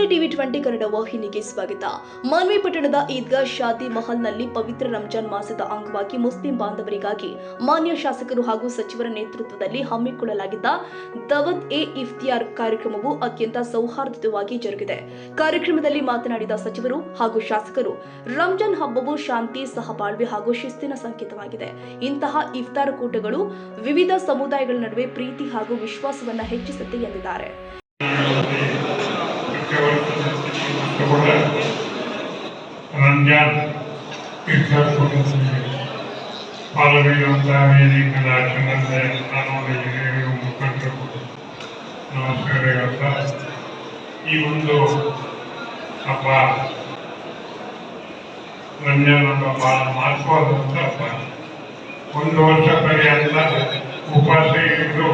ನಮಸ್ತೆ ಟಿವಿ 20 ಕನ್ನಡ ವಾಹಿನಿಗೆ ಸ್ವಾಗತ. ಮಾನ್ವಿ ಪಟ್ಟಣದ ಈದ್ಗಾ ಶಾದಿ ಮಹಲ್ನಲ್ಲಿ ಪವಿತ್ರ ರಂಜಾನ್ ಮಾಸದ ಅಂಗವಾಗಿ ಮುಸ್ಲಿಂ ಬಾಂಧವರಿಗಾಗಿ ಮಾನ್ಯ ಶಾಸಕರು ಹಾಗೂ ಸಚಿವರ ನೇತೃತ್ವದಲ್ಲಿ ಹಮ್ಮಿಕೊಳ್ಳಲಾಗಿದ್ದ ದವತ್ ಎ ಇಫ್ತಿಯಾರ್ ಕಾರ್ಯಕ್ರಮವು ಅತ್ಯಂತ ಸೌಹಾರ್ದಯುತವಾಗಿ ಜರುಗಿದೆ. ಕಾರ್ಯಕ್ರಮದಲ್ಲಿ ಮಾತನಾಡಿದ ಸಚಿವರು ಹಾಗೂ ಶಾಸಕರು, ರಂಜಾನ್ ಹಬ್ಬವು ಶಾಂತಿ, ಸಹಬಾಳ್ವೆ ಹಾಗೂ ಶಿಸ್ತಿನ ಸಂಕೇತವಾಗಿದೆ. ಇಂತಹ ಇಫ್ತಾರ್ ಕೂಟಗಳು ವಿವಿಧ ಸಮುದಾಯಗಳ ನಡುವೆ ಪ್ರೀತಿ ಹಾಗೂ ವಿಶ್ವಾಸವನ್ನು ಹೆಚ್ಚಿಸುತ್ತೆ ಎಂದಿದ್ದಾರೆ. ರಂಜಾನ್ ಇಫ್ತಾರ್ ಕೂಟದಲ್ಲಿ ಪಾಲ್ಗೊಳ್ಳುವಂತಹ ವೇದಿಕೆಗಳ ಜನತೆ ಕಾನೂನು ಮುಖಂಡರು ನಮಸ್ಕಾರ ಹೇಳ್ತಾ, ಈ ಒಂದು ಹಬ್ಬ ರಂಜಾನ್ ಹಬ್ಬ ಬಹಳ ಮಹತ್ವವಾದಂಥ ಹಬ್ಬ. ಒಂದು ವರ್ಷ ಪರ್ಯಂತ ಉಪವಾಸ ಇದ್ದು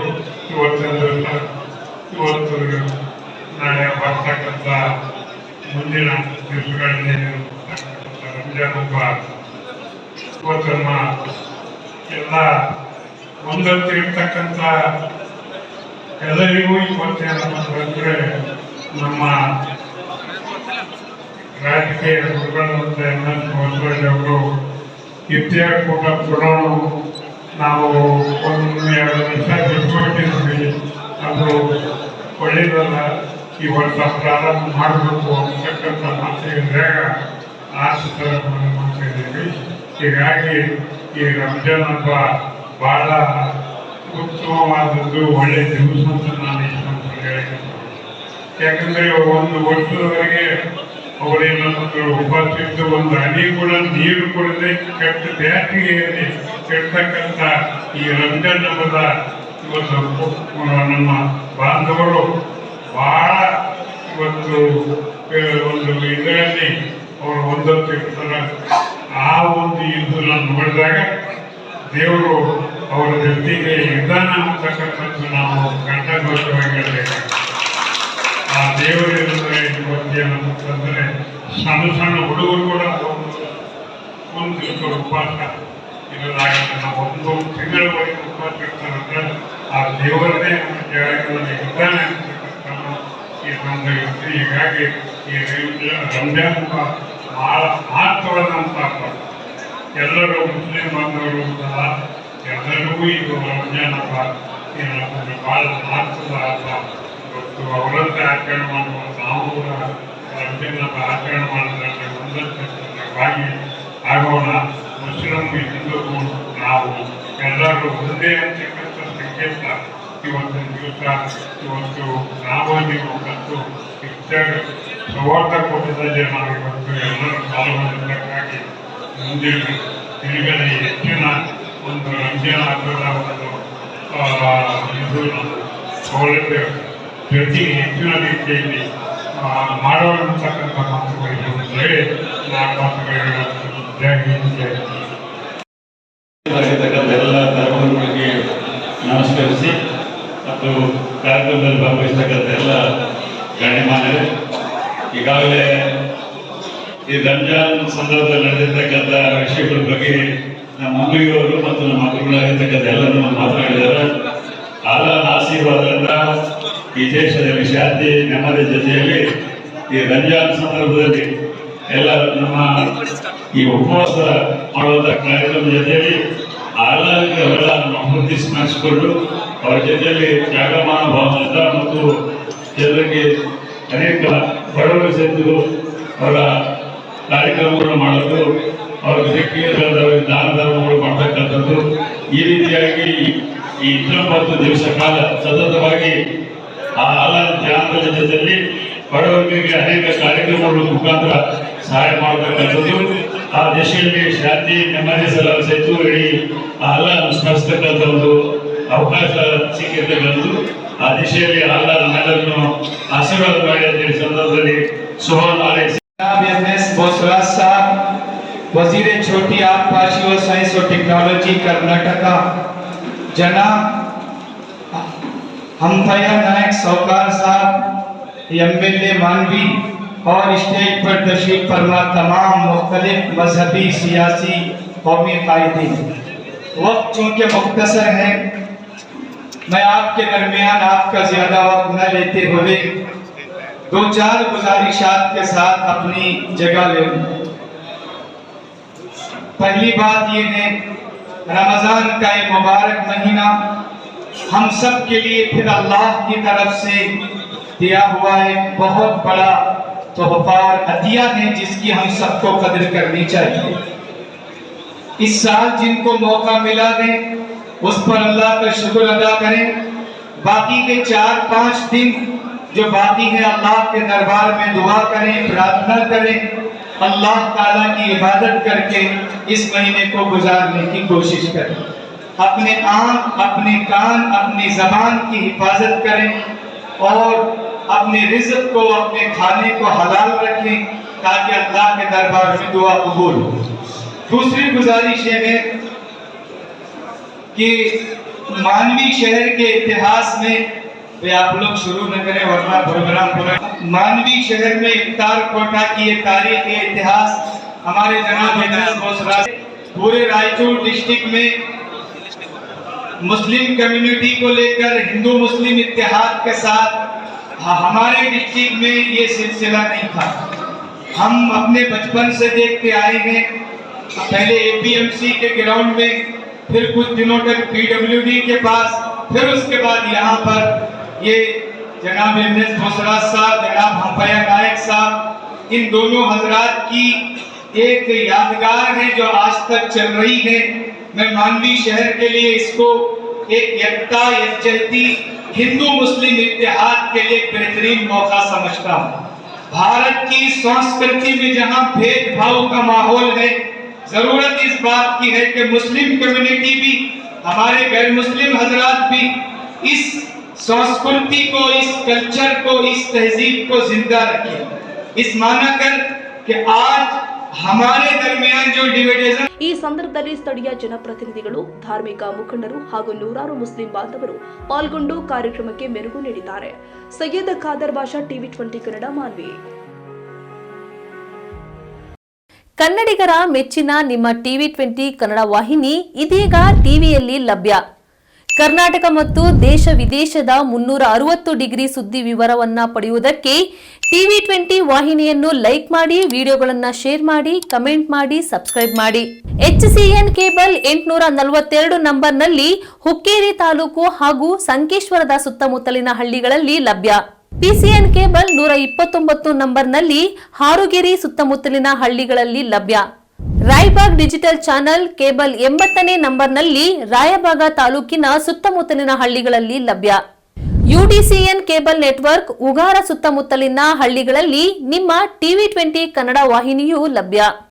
ಇವತ್ತು ನಾಳೆ ಬರ್ತಕ್ಕಂಥ ಮುಂದಿನ ದಿವಸಗಳಲ್ಲಿ ರಂಜಾನ್ ಹಬ್ಬ ಇವತ್ತಮ್ಮ ಎಲ್ಲ ಒಂದೊತ್ತಿರ್ತಕ್ಕಂಥ ಎಲ್ಲರಿಗೂ ಇವತ್ತೇನಂದ್ರೆ ನಮ್ಮ ರಾಜಕೀಯ ಗುರುಗಳಂತ ಅವರು ಇಫ್ತಿಯಾರ್ ಕೂಟ ಕೊಡೋಣ, ನಾವು ಒಂದು 2 ವರ್ಷ ಬಿಟ್ಕೊಟ್ಟಿದ್ವಿ, ಅದು ಒಳ್ಳೆಯದಲ್ಲ, ಈ ವರ್ಷ ಪ್ರಾರಂಭ ಮಾಡಬೇಕು ಅಂತಕ್ಕಂಥ ಮಾತಿದ್ದಾಗ ಆಶಿತರ ಮಾಡ್ತಿದ್ದೀವಿ. ಹೀಗಾಗಿ ಈ ರಂಜಾನ್ ಹಬ್ಬ ಬಹಳ ಉತ್ತಮವಾದದ್ದು, ಒಳ್ಳೆಯ ದಿವಸ ಅಂತ ನಾನು ಇಷ್ಟಪಟ್ಟು ಹೇಳ್ತೀನಿ. ಯಾಕಂದರೆ ಒಂದು ವರ್ಷದವರೆಗೆ ಅವರೇನಾದ್ರು ಉಪವಾಸ ಇದ್ದು ಒಂದು ಹನಿ ಕೂಡ ನೀರು ಕೊಡದೆ ಕೆಟ್ಟ ಬ್ಯಾಟಿಗೆಯಲ್ಲಿ ಕೆಡ್ತಕ್ಕಂಥ ಈ ರಂಜಾನ್ ಹಬ್ಬದ ಇವತ್ತು ನಮ್ಮ ಬಾಂಧವರು ಬಹಳ ಇವತ್ತು ಒಂದು ಇದರಲ್ಲಿ ಅವರು ಒಂದೊತ್ತು ಇರ್ತಾರೆ. ಆ ಒಂದು ಇದನ್ನು ನೋಡಿದಾಗ ದೇವರು ಅವರ ಜೊತೆಗೆ ಇದ್ದಾನ ಅಂತಕ್ಕಂಥದ್ದು ನಾವು ಕಂಠಗೋಚರವಾಗಿ ಹೇಳಬೇಕು. ಆ ದೇವರಿದ್ರೆ ಇವತ್ತೇನಂತಂದರೆ ಸಣ್ಣ ಸಣ್ಣ ಹುಡುಗರು ಕೂಡ ಒಂದು ದಿವಸ ಉಪವಾಸ ಇರೋದಾಗತ್ತೆ. ನಾವು 1 ತಿಂಗಳವರೆಗೆ ಉಪವಾಸ ಇರ್ತಾರಂದ್ರೆ ಆ ದೇವರನ್ನೇ ನಮ್ಮ ಜಗತ್ತಿನಲ್ಲಿ ಇದ್ದಾನೆ ಅಂತಕ್ಕಂಥ ಈ ಒಂದು ಇರುತ್ತೆ. ಹೀಗಾಗಿ ಈ ರಂಜಾನ್ ಹಬ್ಬ ಬಹಳ ಮಹತ್ವವಾದಂಥ ಹಬ್ಬ. ಎಲ್ಲರೂ ಮುಸ್ಲಿಂ ಬಾಂಧವರು ಸಹ ಎಲ್ಲರಿಗೂ ಇದು ರಂಜಾನ್ ಹಬ್ಬ ಏನಂತಂದರೆ ಭಾಳ ಮಹತ್ವದ ಹಬ್ಬ. ಇವತ್ತು ಅವರಂತೆ ಆಚರಣೆ ಮಾಡುವ ನಾವು ಕೂಡ ರಂಜಾನ್ ಹಬ್ಬ ಆಚರಣೆ ಮಾಡೋದ್ರಲ್ಲಿ ಒಂದವಾಗಿ ಆಗೋಣ. ಮುಸ್ಲಿಂ ಹಿಂದೂ ನಾವು ಎಲ್ಲರೂ ಒಂದೇ ಅಂತಕ್ಕಂಥ ಸಂಕೇತ ಇವತ್ತಿನ ದಿವಸ. ಇವತ್ತು ನಾವು ನೀವು ಮತ್ತು ಇಫ್ತಾರ್ ಸೌಹಾರ್ದ ಕೂಟದಲ್ಲಿ ನಾವು ಇವತ್ತು ಎಲ್ಲರೂ ಪಾಲ್ಗೊಳ್ಳಬೇಕಾಗಿ ಮುಂದಿನ ದಿನಗಳಲ್ಲಿ ಹೆಚ್ಚಿನ ಒಂದು ರಂಜಾನ್ ಹಬ್ಬದ ಒಂದು ಇದು ಸೌಲಭ್ಯ ಜೊತೆಗೆ ಹೆಚ್ಚಿನ ರೀತಿಯಲ್ಲಿ ಮಾಡೋಣ ಅಂತಕ್ಕಂಥ ಮಾತುಗಳಿರುತ್ತದೆ. ಆ ಮಾತುಗಳು ಎಲ್ಲ ಧರ್ಮಗಳಿಗೆ ನಮಸ್ಕರಿಸಿ ಮತ್ತು ಕಾರ್ಯಕ್ರಮದಲ್ಲಿ ಭಾಗವಹಿಸ್ತಕ್ಕಂಥ ಎಲ್ಲ ಗಣ್ಯಮಾನ್ಯರೇ, ಈಗಾಗಲೇ ಈ ರಂಜಾನ್ ಸಂದರ್ಭದಲ್ಲಿ ನಡೆದಿರ್ತಕ್ಕಂಥ ವಿಷಯಗಳ ಬಗ್ಗೆ ನಮ್ಮ ಮಗಳಿಯವರು ಮತ್ತು ನಮ್ಮ ಮಕ್ಕಳಾಗಿರ್ತಕ್ಕಂಥ ಎಲ್ಲರೂ ಮಾತನಾಡಿದ್ದಾರೆ. ಅಲ್ಲಾಹನ ಆಶೀರ್ವಾದದಿಂದ ಈ ದೇಶದಲ್ಲಿ ಶಾಂತಿ ನೆಮ್ಮದಿ ಜೊತೆಯಲ್ಲಿ ಈ ರಂಜಾನ್ ಸಂದರ್ಭದಲ್ಲಿ ಎಲ್ಲ ನಮ್ಮ ಈ ಉಪವಾಸ ಮಾಡುವಂಥ ಕಾರ್ಯಕ್ರಮದ ಜೊತೆಯಲ್ಲಿ ಅಲ್ಲಾಹನಿಗೆ ಅವೆಲ್ಲ ಅಭಿವೃದ್ಧಿ ಸ್ಮರಿಸಿಕೊಂಡು ಅವರ ಜೊತೆಯಲ್ಲಿ ತ್ಯಾಗಮಾನ ಭಾವದಿಂದ ಮತ್ತು ಜನರಿಗೆ ಅನೇಕ ಬಡವರ ಸೇರಿದು ಅವರ ಕಾರ್ಯಕ್ರಮಗಳು ಮಾಡೋದು, ಅವರ ಜೊತೆಗೆ ದಾನ ಧರ್ಮಗಳು ಮಾಡ್ತಕ್ಕಂಥದ್ದು, ಈ ರೀತಿಯಾಗಿ ಈ 29 ದಿವಸ ಕಾಲ ಸತತವಾಗಿ ಆ ಅಲ್ಲಾಹನ ಧ್ಯಾನದ ಜೊತೆಯಲ್ಲಿ ಬಡವರಿಗೆ ಅನೇಕ ಕಾರ್ಯಕ್ರಮಗಳ ಮುಖಾಂತರ ಸಹಾಯ ಮಾಡತಕ್ಕಂಥದ್ದು, ಆ ದೇಶದಲ್ಲಿ ಶಾಂತಿ ನೆಮ್ಮದಿ ಸಹಿತ ಇಡೀ ಅಲ್ಲಾಹನ ಸ್ಮರಿಸ್ತಕ್ಕಂಥ ಒಂದು ಅವಕಾಶ ಸಿಕ್ಕಿರ್ತಕ್ಕಂಥದ್ದು. ಆ ದಿಶೆಯಲ್ಲಿ ಅಲ್ಲಾಹ ನಮ್ಮೆಲ್ಲರನ್ನು ಆಶೀರ್ವಾದ ಮಾಡಿ ಅಂತ ಈ ಸಂದರ್ಭದಲ್ಲಿ ಸುಭಾನ್ ಆಲೈಸಿ. वजीर छोटी आबपाशी और साइंस और टेक्नोलॉजी कर्नाटका जनाब हमफया नायक सौकार साहब, एमएलए मानवी और स्टेज पर तशरीफ फरमा तमाम मुख्तलिफ मजहबी, सियासी, कौमी कायदीन। वक्त चूँकि मुख्तसर है, मैं आपके दरमियान आपका ज्यादा वक्त न लेते हुए दो चार गुजारिशात के साथ अपनी जगह ले लूं। पहली बात ये है, रमजान का ये मुबारक महीना हम सब के लिए फिर अल्लाह की तरफ से दिया हुआ एक बहुत बड़ा तोहफा और अतिया है, जिसकी हम सबको कदर करनी चाहिए। इस साल जिनको मौका मिला है उस पर अल्लाह का शुक्र अदा करें। बाकी के 4-5 दिन जो बाकी है, अल्लाह के दरबार में दुआ करें, प्रार्थना करें, अल्लाह ताला की इबादत करके इस महीने को गुजारने की कोशिश करें। अपने आँख, अपने कान, अपनी ज़बान की हिफाजत करें और अपने रिज़्क़ को, अपने खाने को हलाल रखें, ताकि अल्लाह के दरबार में दुआ कबूल हो। दूसरी गुजारिश है कि मानवी शहर के इतिहास में, आप लोग शुरू न करें वरना प्रोग्राम पूरा। मानवी शहर में इफ्तार कोटा की ये तारीख, ये इतिहास हमारे जनाब पूरे रायचूर डिस्ट्रिक्ट में मुस्लिम कम्युनिटी को लेकर हिंदू मुस्लिम इत्तेहाद के साथ हमारे डिस्ट्रिक्ट में ये सिलसिला नहीं था। हम अपने बचपन से देखते आए हैं, पहले एपीएमसी के ग्राउंड में, फिर कुछ दिनों तक पीडब्ल्यूडी के पास, फिर उसके बाद यहाँ पर ये जनाब एमएस भोसराज साहब, जनाब हम्पया नायक साहब, इन दोनों हजरात की एक यादगार है जो आज तक चल रही है। मैं मानवी शहर के लिए इसको एक यकता यकजहती हिंदू मुस्लिम इत्तेहाद के लिए बेहतरीन मौका समझता हूँ। भारत की संस्कृति में जहाँ भेदभाव का माहौल है, जरूरत इस बात की है कि मुस्लिम कम्युनिटी भी, हमारे गैर मुस्लिम हजरात भी इस संस्कृति को, इस कल्चर को, इस तहजीब को जिंदा रखें। इस माना कर कि आज हमारे दरमियान जो डिविडेशन। ಈ ಸಂದರ್ಭದಲ್ಲಿ ಸ್ಥಳೀಯ ಜನಪ್ರತಿನಿಧಿಗಳು, ಧಾರ್ಮಿಕ ಮುಖಂಡರು ಹಾಗೂ ನೂರಾರು ಮುಸ್ಲಿಂ ಬಾಂಧವರು ಪಾಲ್ಗೊಂಡು ಕಾರ್ಯಕ್ರಮಕ್ಕೆ ಮೆರುಗು ನೀಡಿದ್ದಾರೆ. ಸಯ್ಯದ್ ಖಾದರ್ ಬಾಷಾ, ಟಿವಿ 20 ಕನ್ನಡ, ಮಾನ್ವಿ. ಕನ್ನಡಿಗರ ಮೆಚ್ಚಿನ ನಿಮ್ಮ ಟಿವಿ 20 ಕನ್ನಡ ವಾಹಿನಿ ಇದೀಗ ಟಿವಿಯಲ್ಲಿ ಲಭ್ಯ. ಕರ್ನಾಟಕ ಮತ್ತು ದೇಶ ವಿದೇಶದ 360 ಡಿಗ್ರಿ ಸುದ್ದಿ ವಿವರವನ್ನ ಪಡೆಯುವುದಕ್ಕೆ ಟಿವಿ 20 ವಾಹಿನಿಯನ್ನು ಲೈಕ್ ಮಾಡಿ, ವಿಡಿಯೋಗಳನ್ನು ಶೇರ್ ಮಾಡಿ, ಕಮೆಂಟ್ ಮಾಡಿ, ಸಬ್ಸ್ಕ್ರೈಬ್ ಮಾಡಿ. HCN ಕೇಬಲ್ 842 ನಂಬರ್ನಲ್ಲಿ ಹುಕ್ಕೇರಿ ತಾಲೂಕು ಹಾಗೂ ಸಂಕೇಶ್ವರದ ಸುತ್ತಮುತ್ತಲಿನ ಹಳ್ಳಿಗಳಲ್ಲಿ ಲಭ್ಯ. PCN ಕೇಬಲ್ 129 ನಂಬರ್ನಲ್ಲಿ ಹಾರುಗೆರೆ ಸುತ್ತಮುತ್ತಲಿನ ಹಳ್ಳಿಗಳಲ್ಲಿ ಲಭ್ಯ. ರಾಯಬಾಗ್ ಡಿಜಿಟಲ್ ಚಾನೆಲ್ ಕೇಬಲ್ 80ನೇ ನಂಬರ್ನಲ್ಲಿ ರಾಯಬಾಗ ತಾಲೂಕಿನ ಸುತ್ತಮುತ್ತಲಿನ ಹಳ್ಳಿಗಳಲ್ಲಿ ಲಭ್ಯ. UDCN ಕೇಬಲ್ ನೆಟ್ವರ್ಕ್ ಉಗಾರ ಸುತ್ತಮುತ್ತಲಿನ ಹಳ್ಳಿಗಳಲ್ಲಿ ನಿಮ್ಮ ಟಿವಿ 20 ಕನ್ನಡ ವಾಹಿನಿಯೂ ಲಭ್ಯ.